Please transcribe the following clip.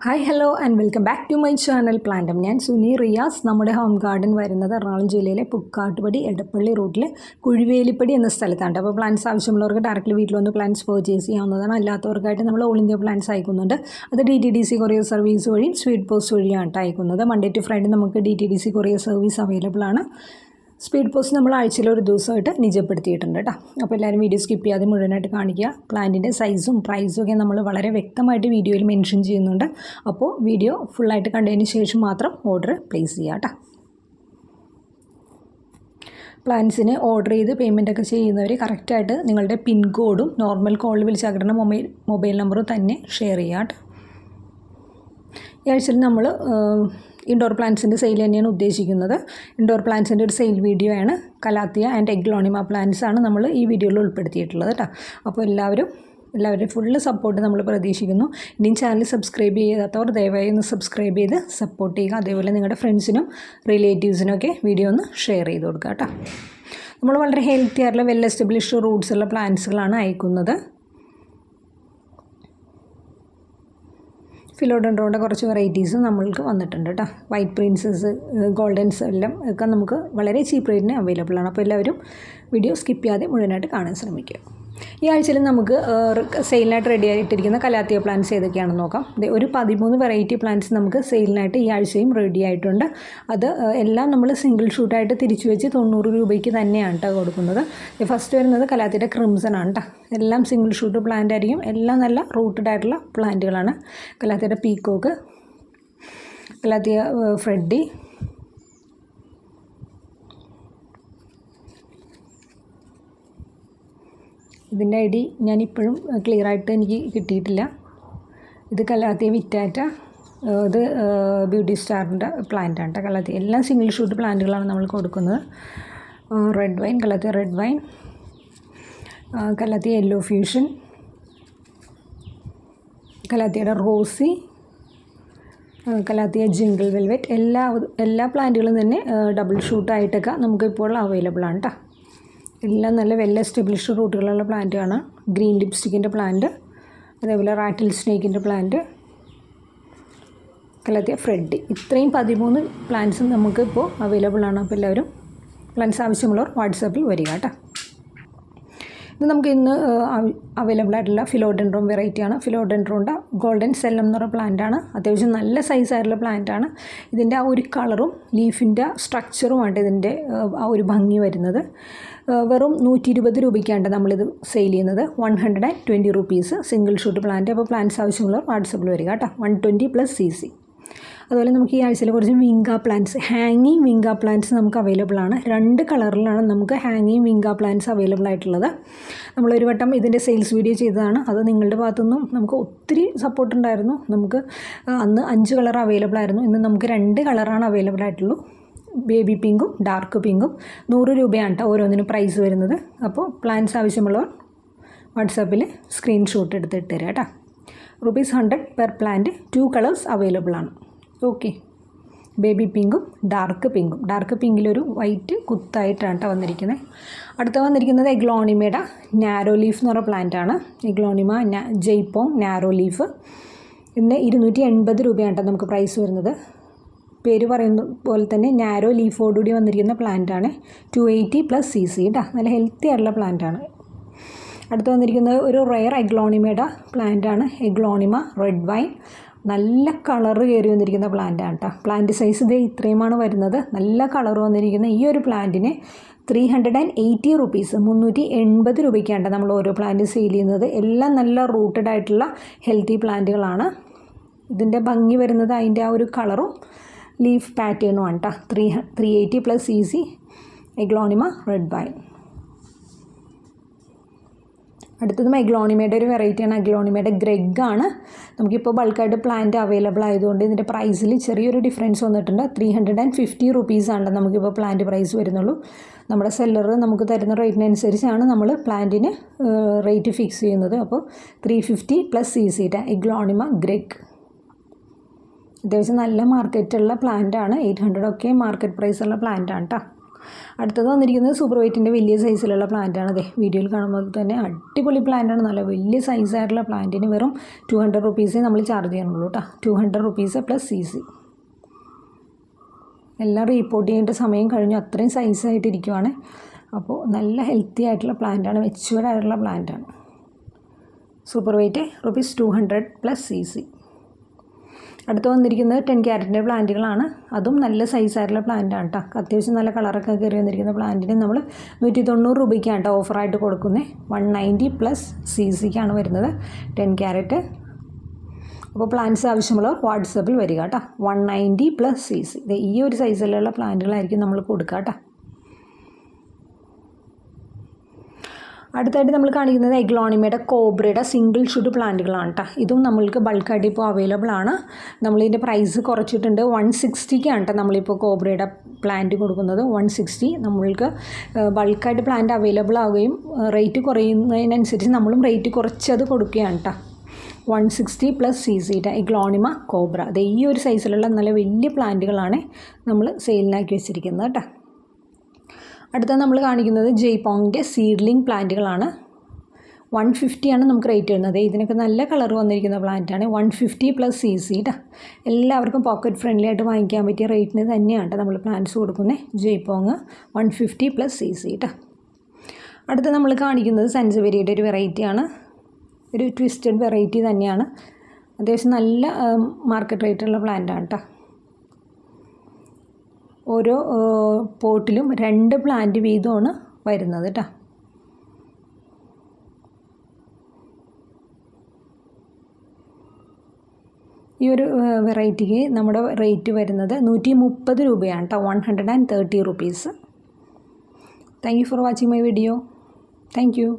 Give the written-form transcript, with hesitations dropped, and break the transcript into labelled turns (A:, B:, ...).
A: Hi hello and welcome back to my channel Plantum. Suni സുനി റിയാസ്. നമ്മുടെ home garden വരുന്നത് എറണാകുളം ജില്ലയിലെ പുക്കാട്ടുപടി എടപ്പള്ളി റൂട്ടിൽ കുഴിവേലിപ്പടി എന്ന സ്ഥലത്താണ്. അപ്പോൾ പ്ലാന്റ്സ് ആവശ്യമുള്ളവർക്ക് ഡയറക്റ്റ്ലി വീട്ടിൽ വന്ന് പ്ലാന്റ്സ് പർച്ചേസ് ചെയ്യാവുന്നതാണ്. അല്ലാത്തവർക്കായിട്ട് നമ്മൾ ഓൾ ഇന്ത്യ പ്ലാന്റ്സ് അയക്കുന്നുണ്ട്. അത് DTDC കൊറിയർ സർവീസ് വഴി സ്വീറ്റ് പോസ്റ്റ് വഴിയാണ് അയക്കുന്നത്. മൺഡേ ടു ഫ്രൈഡേ നമുക്ക് DTDC കൊറിയർ സർവീസ് അവൈലബിൾ ആണ്. സ്പീഡ് പോസ്റ്റ് നമ്മൾ ആഴ്ചയിൽ ഒരു ദിവസമായിട്ട് നിജപ്പെടുത്തിയിട്ടുണ്ട് കേട്ടോ. അപ്പോൾ എല്ലാവരും വീഡിയോ സ്കിപ്പ് ചെയ്യാതെ മുഴുവനായിട്ട് കാണിക്കുക. പ്ലാന്റിൻ്റെ സൈസും പ്രൈസും ഒക്കെ നമ്മൾ വളരെ വ്യക്തമായിട്ട് വീഡിയോയിൽ മെൻഷൻ ചെയ്യുന്നുണ്ട്. അപ്പോൾ വീഡിയോ ഫുള്ളായിട്ട് കണ്ടതിന് ശേഷം മാത്രം ഓർഡർ പ്ലേസ് ചെയ്യുക കേട്ടോ. പ്ലാൻസിന് ഓർഡർ ചെയ്ത് പേയ്മെൻറ്റൊക്കെ ചെയ്യുന്നവർ കറക്റ്റായിട്ട് നിങ്ങളുടെ പിൻകോഡും നോർമൽ കോളിൽ വിളിച്ച് കിട്ടുന്ന മൊബൈൽ നമ്പറും തന്നെ ഷെയർ ചെയ്യുക കേട്ടോ. ഈ ആഴ്ചയിൽ നമ്മൾ ഇൻഡോർ പ്ലാന്റ്സിൻ്റെ സെയിൽ തന്നെയാണ് ഉദ്ദേശിക്കുന്നത്. ഇൻഡോർ പ്ലാന്റ്സിൻ്റെ ഒരു സെയിൽ വീഡിയോ ആണ്. കലാത്തിയ ആൻഡ് എഗ്ലോണിമ പ്ലാന്റ്സ് ആണ് നമ്മൾ ഈ വീഡിയോയിൽ ഉൾപ്പെടുത്തിയിട്ടുള്ളത് കേട്ടോ. അപ്പോൾ എല്ലാവരും ഫുള്ള് സപ്പോർട്ട് നമ്മൾ പ്രതീക്ഷിക്കുന്നു. ഇനിയും ചാനൽ സബ്സ്ക്രൈബ് ചെയ്യാത്തവർ ദയവായി ഒന്ന് സബ്സ്ക്രൈബ് ചെയ്ത് സപ്പോർട്ട് ചെയ്യുക. അതേപോലെ നിങ്ങളുടെ ഫ്രണ്ട്സിനും റിലേറ്റീവ്സിനും ഒക്കെ വീഡിയോ ഒന്ന് ഷെയർ ചെയ്ത് കൊടുക്കുക കേട്ടോ. നമ്മൾ വളരെ ഹെൽത്തി ആയിട്ടുള്ള വെൽ എസ്റ്റാബ്ലിഷ്ഡ് റൂട്ട്സ് ഉള്ള പ്ലാന്റ്സുകളാണ് അയക്കുന്നത്. ഫിലോഡെൻഡ്രോണിൻ്റെ കുറച്ച് വെറൈറ്റീസ് നമ്മൾക്ക് വന്നിട്ടുണ്ട് കേട്ടോ. വൈറ്റ് പ്രിൻസസ്, ഗോൾഡൻസ് എല്ലാം ഒക്കെ നമുക്ക് വളരെ ചീപ്പ് റേറ്റിന് അവൈലബിൾ ആണ്. അപ്പോൾ എല്ലാവരും വീഡിയോ സ്കിപ്പ് ചെയ്യാതെ മുഴുവനായിട്ട് കാണാൻ ശ്രമിക്കുക. ഈ ആഴ്ചയിൽ നമുക്ക് സെയിലിനായിട്ട് റെഡി ആയിട്ടിരിക്കുന്ന കലാത്തിയ പ്ലാന്റ്സ് ഏതൊക്കെയാണെന്ന് നോക്കാം. ഒരു 13 വെറൈറ്റി പ്ലാന്റ്സ് നമുക്ക് സെയിലിനായിട്ട് ഈ ആഴ്ചയും റെഡി ആയിട്ടുണ്ട്. അത് എല്ലാം നമ്മൾ സിംഗിൾ ഷൂട്ടായിട്ട് തിരിച്ചു വെച്ച് 90 രൂപയ്ക്ക് തന്നെയാണ് കേട്ടോ കൊടുക്കുന്നത്. ഫസ്റ്റ് വരുന്നത് കലാത്തിയുടെ ക്രിംസൺ ആണ് കേട്ടോ. എല്ലാം സിംഗിൾ ഷൂട്ട് പ്ലാന്റ് ആയിരിക്കും. എല്ലാം നല്ല റൂട്ടഡ് ആയിട്ടുള്ള പ്ലാന്റുകളാണ്. കലാത്തിയുടെ പീക്കോക്ക്, കലാത്തിയ ഫ്രെഡി, ഇതിൻ്റെ ഐഡി ഞാനിപ്പോഴും ക്ലിയറായിട്ട് എനിക്ക് കിട്ടിയിട്ടില്ല. ഇത് കലാത്തിയ വിറ്റാറ്റ, ഇത് ബ്യൂട്ടി സ്റ്റാറിൻ്റെ പ്ലാന്റാണ് കേട്ടോ. കലാത്തിയ എല്ലാം സിംഗിൾ ഷൂട്ട് പ്ലാന്റുകളാണ് നമ്മൾ കൊടുക്കുന്നത്. Red wine, calathea red wine, calathea yellow fusion, കലാത്തിയുടെ റോസി, കലാത്തിയ ജിംഗിൾ വെൽവെറ്റ്, എല്ലാ പ്ലാന്റുകളും തന്നെ ഡബിൾ ഷൂട്ടായിട്ടൊക്കെ നമുക്കിപ്പോൾ അവൈലബിൾ ആണ് കേട്ടോ. എല്ലാം നല്ല വെൽ എസ്റ്റാബ്ലിഷ്ഡ് റൂട്ടുകളുള്ള പ്ലാന്റാണ്. ഗ്രീൻ ലിപ്സ്റ്റിക്കിൻ്റെ പ്ലാന്റ്, അതേപോലെ റാറ്റിൽ സ്നേക്കിൻ്റെ പ്ലാന്റ്, കലാത്തിയ ഫ്രെഡി, ഇത്രയും 13 പ്ലാന്റ്സും നമുക്ക് ഇപ്പോൾ അവൈലബിൾ ആണ്. അപ്പോൾ എല്ലാവരും പ്ലാന്റ്സ് ആവശ്യമുള്ളവർ വാട്സാപ്പിൽ വരിക കേട്ടോ. ഇത് നമുക്ക് ഇന്ന് അവൈലബിൾ ആയിട്ടുള്ള ഫിലോഡെൻഡ്രോൺ വെറൈറ്റിയാണ്. ഫിലോഡെൻഡ്രോണിൻ്റെ ഗോൾഡൻ സെല്ലം എന്ന് പറയുന്ന പ്ലാന്റാണ്. അത്യാവശ്യം നല്ല സൈസായിട്ടുള്ള പ്ലാന്റാണ്. ഇതിൻ്റെ ആ ഒരു കളറും ലീഫിൻ്റെ സ്ട്രക്ചറുമാണ് ഇതിൻ്റെ ആ ഒരു ഭംഗി വരുന്നത്. വെറും 120 രൂപയ്ക്കാണ് നമ്മളിത് സെയിൽ ചെയ്യുന്നത്. 120 റുപ്പീസ് സിംഗിൾ ഷൂട്ട് പ്ലാന്റ്. അപ്പോൾ പ്ലാന്റ്സ് ആവശ്യമുള്ളവർ വാട്സപ്പിൽ വരിക കേട്ടോ. 120 + CC. അതുപോലെ നമുക്ക് ഈ ആഴ്ചയിൽ കുറച്ച് വിങ്ക പ്ലാന്റ്സ്, ഹാങ്ങിങ് വിങ്ക പ്ലാന്റ്സ് നമുക്ക് അവൈലബിൾ ആണ്. 2 കളറിലാണ് നമുക്ക് ഹാങ്ങിങ് വിങ്ക പ്ലാന്റ്സ് അവൈലബിൾ ആയിട്ടുള്ളത്. നമ്മളൊരു വട്ടം ഇതിൻ്റെ സെയിൽസ് വീഡിയോ ചെയ്തതാണ്. അത് നിങ്ങളുടെ ഭാഗത്തുനിന്നും നമുക്ക് ഒത്തിരി സപ്പോർട്ട് ഉണ്ടായിരുന്നു. നമുക്ക് അന്ന് 5 കളർ അവൈലബിൾ ആയിരുന്നു. ഇന്ന് നമുക്ക് 2 കളറാണ് അവൈലബിൾ ആയിട്ടുള്ളൂ. ബേബി പിങ്കും ഡാർക്ക് പിങ്കും. 100 രൂപയാണ് കേട്ടോ ഓരോന്നിനും പ്രൈസ് വരുന്നത്. അപ്പോൾ പ്ലാന്റ്സ് ആവശ്യമുള്ളവർ വാട്സാപ്പിൽ സ്ക്രീൻഷോട്ട് എടുത്തിട്ട് തരാം കേട്ടോ. ₹100 പെർ പ്ലാന്റ്. 2 കളേഴ്സ് അവൈലബിൾ ആണ്. ഓക്കെ, ബേബി പിങ്കും ഡാർക്ക് പിങ്കും. ഡാർക്ക് പിങ്കിലൊരു വൈറ്റ് കുത്തായിട്ടാണ് കേട്ടോ വന്നിരിക്കുന്നത്. അടുത്ത വന്നിരിക്കുന്നത് എഗ്ലോണിമയുടെ നാരോ ലീഫ് എന്ന് പറയുന്ന പ്ലാന്റാണ്. Aglaonema Jaipong narrow leaf. ഇതിന് 280 രൂപയാണ് കേട്ടോ നമുക്ക് പ്രൈസ് വരുന്നത്. പേര് പറയുന്ന പോലെ തന്നെ നാരോ ലീഫോടുകൂടി വന്നിരിക്കുന്ന പ്ലാന്റാണ്. 280 + CC കേട്ടോ. നല്ല ഹെൽത്തി ആയിട്ടുള്ള പ്ലാന്റാണ്. അടുത്ത് വന്നിരിക്കുന്നത് ഒരു റെയർ എഗ്ലോണിമയുടെ പ്ലാന്റാണ്. Aglaonema red wine. നല്ല കളറ് കയറി വന്നിരിക്കുന്ന പ്ലാന്റാണ് കേട്ടോ. പ്ലാന്റ് സൈസ് ഇതേ ഇത്രയുമാണ് വരുന്നത്. നല്ല കളർ വന്നിരിക്കുന്ന ഈ ഒരു പ്ലാന്റിന് 380 റുപ്പീസ്, 380 രൂപയ്ക്കാണ് നമ്മൾ ഓരോ പ്ലാന്റ് സെയിൽ ചെയ്യുന്നത്. എല്ലാം നല്ല റൂട്ടഡ് ആയിട്ടുള്ള ഹെൽത്തി പ്ലാന്റുകളാണ്. ഇതിൻ്റെ ഭംഗി വരുന്നത് അതിൻ്റെ ആ ഒരു കളറും ലീഫ് പാറ്റേണും ആണ് കേട്ടോ. 380 + CC എഗ്ലോണിമ റെഡ് വൈൻ. അടുത്തത് എഗ്ലോണിമയുടെ ഒരു വെറൈറ്റിയാണ്. എഗ്ലോണിമയുടെ ഗ്രെഗ് ആണ്. നമുക്കിപ്പോൾ ബൾക്കായിട്ട് പ്ലാന്റ് അവൈലബിൾ ആയതുകൊണ്ട് ഇതിൻ്റെ പ്രൈസിൽ ചെറിയൊരു ഡിഫറൻസ് വന്നിട്ടുണ്ട്. 350 റുപ്പീസാണ് നമുക്കിപ്പോൾ പ്ലാന്റ് പ്രൈസ് വരുന്നുള്ളൂ. നമ്മുടെ സെല്ലർ നമുക്ക് തരുന്ന റേറ്റിനനുസരിച്ചാണ് നമ്മൾ പ്ലാന്റിന് റേറ്റ് ഫിക്സ് ചെയ്യുന്നത്. അപ്പോൾ 350 + CC എഗ്ലോണിമ ഗ്രെഗ്. അത്യാവശ്യം നല്ല മാർക്കറ്റുള്ള പ്ലാന്റാണ്. 800 ഒക്കെ മാർക്കറ്റ് പ്രൈസുള്ള പ്ലാന്റാണ് കേട്ടോ. അടുത്തത് വന്നിരിക്കുന്നത് സൂപ്പർ വൈറ്റിൻ്റെ വലിയ സൈസിലുള്ള പ്ലാന്റാണ്. അതെ വീഡിയോയിൽ കാണുമ്പോൾ തന്നെ അടിപൊളി പ്ലാന്റാണ്. നല്ല വലിയ സൈസായിട്ടുള്ള പ്ലാന്റിന് വെറും 200 റുപ്പീസേ നമ്മൾ ചാർജ് ചെയ്യണുള്ളൂ കേട്ടോ. 200 റുപ്പീസ് പ്ലസ് CC. എല്ലാം റീപ്പോർട്ട് ചെയ്യേണ്ട സമയം കഴിഞ്ഞു, അത്രയും സൈസായിട്ടിരിക്കുവാണ്. അപ്പോൾ നല്ല ഹെൽത്തി ആയിട്ടുള്ള പ്ലാന്റാണ്, മെച്യൂർഡ് ആയിട്ടുള്ള പ്ലാന്റാണ്. Super weight ₹200 plus CC. അടുത്ത് വന്നിരിക്കുന്നത് 10 ക്യാരറ്റിൻ്റെ പ്ലാന്റുകളാണ്. അതും നല്ല സൈസായിട്ടുള്ള പ്ലാന്റാണ് കേട്ടോ. അത്യാവശ്യം നല്ല കളറൊക്കെ കയറി വന്നിരിക്കുന്ന പ്ലാന്റിന് നമ്മൾ 190 രൂപയ്ക്കാണ് കേട്ടോ ഓഫറായിട്ട് കൊടുക്കുന്നത്. 190 പ്ലസ് CCക്കാണ് വരുന്നത് 10 ക്യാരറ്റ്. അപ്പോൾ പ്ലാന്റ്സ് ആവശ്യമുള്ളവർ വാട്സപ്പിൽ വരിക കേട്ടോ. 190 പ്ലസ് CC. ഈ ഒരു സൈസിലുള്ള പ്ലാന്റുകളായിരിക്കും നമ്മൾ കൊടുക്കുക കേട്ടോ. അടുത്തായിട്ട് നമ്മൾ കാണിക്കുന്നത് എഗ്ലോണിമയുടെ കോബ്രയുടെ സിംഗിൾ ഷൂട്ട് പ്ലാന്റുകളാണ് കേട്ടോ. ഇതും നമ്മൾക്ക് ബൾക്കായിട്ട് ഇപ്പോൾ അവൈലബിൾ ആണ്. നമ്മളിതിൻ്റെ പ്രൈസ് കുറച്ചിട്ടുണ്ട്. 160ക്കാണ് കേട്ടോ നമ്മളിപ്പോൾ കോബ്രയുടെ പ്ലാന്റ് കൊടുക്കുന്നത്. 160 നമ്മൾക്ക് ബൾക്കായിട്ട് പ്ലാന്റ് അവൈലബിൾ ആവുകയും റേറ്റ് കുറയുന്നതിനനുസരിച്ച് നമ്മളും റേറ്റ് കുറച്ചത് കൊടുക്കുകയാണ് കേട്ടോ. 160 പ്ലസ് CC എഗ്ലോണിമ കോബ്ര. അത് ഈ ഒരു സൈസിലുള്ള നല്ല വലിയ പ്ലാന്റുകളാണ് നമ്മൾ സെയിലിനാക്കി വെച്ചിരിക്കുന്നത് കേട്ടോ. അടുത്ത നമ്മൾ കാണിക്കുന്നത് ജയ്പോങ്ങിൻ്റെ സീഡ്ലിംഗ് പ്ലാന്റുകളാണ്. 150 നമുക്ക് റേറ്റ് വരുന്നത്. ഇതിനൊക്കെ നല്ല കളർ വന്നിരിക്കുന്ന പ്ലാന്റാണ്. 150 പ്ലസ് CC കേട്ടോ. എല്ലാവർക്കും പോക്കറ്റ് ഫ്രണ്ട്ലി ആയിട്ട് വാങ്ങിക്കാൻ പറ്റിയ റേറ്റിന് തന്നെയാണ് കേട്ടോ നമ്മൾ പ്ലാന്റ്സ് കൊടുക്കുന്നത്. ജയ്പോങ് 150 പ്ലസ് CC കേട്ടോ. അടുത്ത നമ്മൾ കാണിക്കുന്നത് സൻസവേരിയുടെ ഒരു വെറൈറ്റിയാണ്. ഒരു ട്വിസ്റ്റഡ് വെറൈറ്റി തന്നെയാണ്. അത്യാവശ്യം നല്ല മാർക്കറ്റ് റേറ്റുള്ള പ്ലാന്റാണ് കേട്ടോ. ഓരോ പോട്ടിലും 2 പ്ലാന്റ് വീതമാണ് വരുന്നത് കേട്ടോ. ഈ ഒരു വെറൈറ്റിക്ക് നമ്മുടെ റേറ്റ് വരുന്നത് 130 രൂപയാണ് കേട്ടോ. 130 rupees. Thank you for watching my video. Thank you.